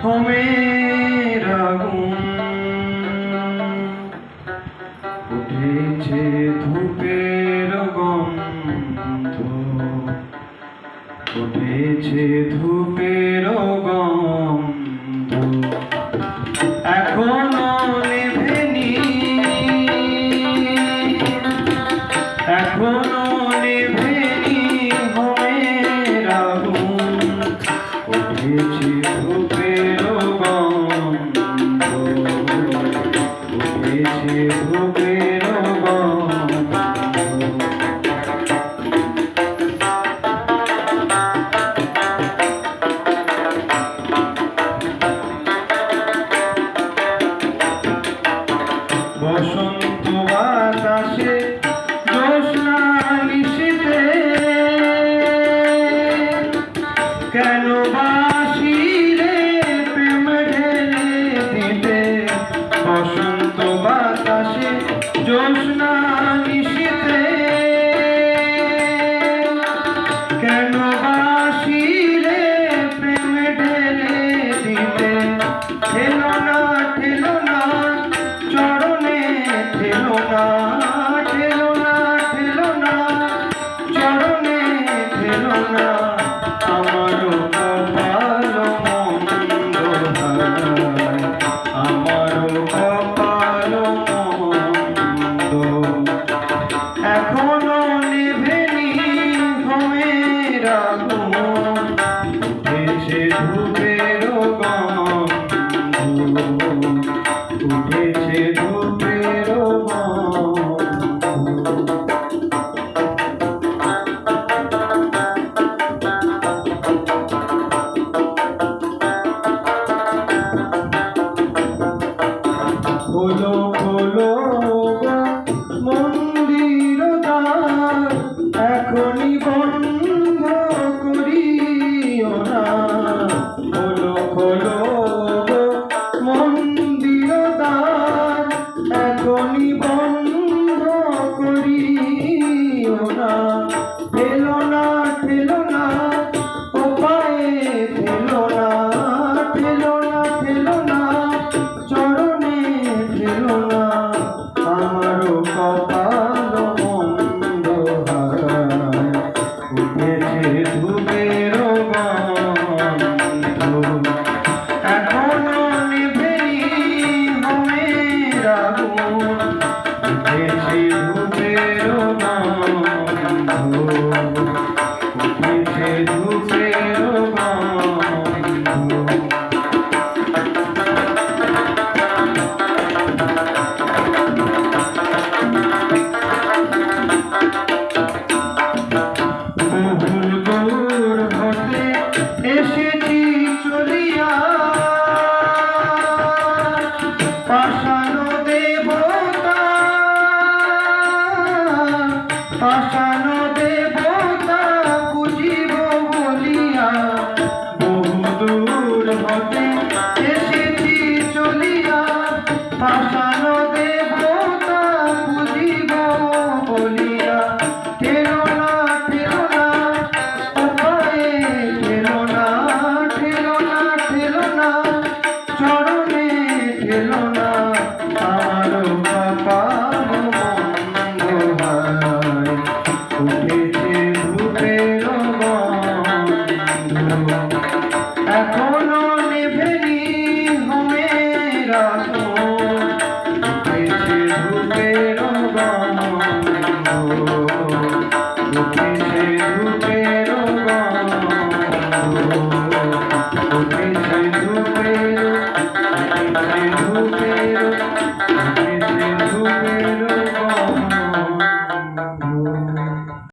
হোমের আগুন উঠেছে ধূপের গন্ধ, উঠেছে ধূপের গন্ধ, এখনো নেভেনি, এখনো নেভেনি হোমের আগুন, উঠেছে ধূপের গন্ধ, উঠেছে ধূপের গন্ধ। বসন্ত বাতাসে জ্যোৎস্না নিশীথে কেন বাসিলে প্রেম ঢেলে দিতে, বসন্ত বাতাসে জ্যোৎস্না নিশীথে কেন বাসিলে প্রেম ঢেলে দিতে, ঠেলো না ঠেলো না চরণে, ঠেলো না ঠেলো না ঠেলো না চরণে, ঠেলো না আমারও কপাল মন্দ হায়, আমারও কপাল মন্দ, এখনো নেভেনি হোমের আগুন, উঠেছে ধূপের গন্ধ, উঠেছে ধূপের গন্ধ। খোলো খোলো মন্দির দ্বার, এখনই বন্ধ করিও না, খোলো খোলো মন্দির দ্বার, এখনই বন্ধ করিও না, ঠেলো না ঠেলো না ও পায়ে, ঠেলো না ঠেলো না ঠেলো না চরণে, ঠেলো না আমারও কপাল মন্দ হায়, উঠেছে ধূপের গন্ধ, এখনো নেভেনি হোমের আগুন, উঠেছে ধূপের গন্ধ, উঠেছে ধূপের গন্ধ। বহুদূর হতে এসেছি চলিয়া, পাষাণ দেবতা, পাষাণ দেবতা পুজিব বলিয়া, বহুদূর হতে এসেছি চলিয়া, পাষাণ দেবতা পুজিব বলিয়া, ঠেলো না ঠেলো না ও পায়ে, ঠেলো না ঠেলো না ঠেলো না চরণে, ঠেলো না আমারও কপাল মন্দ হায়, উঠেছে ধূপের গন্ধ, এখনো নেভেনি হোমের আগুন, উঠেছে ধূপের গন্ধ, উঠেছে ধূপের গন্ধ, উঠেছে ধূপের, উঠেছে ধূপের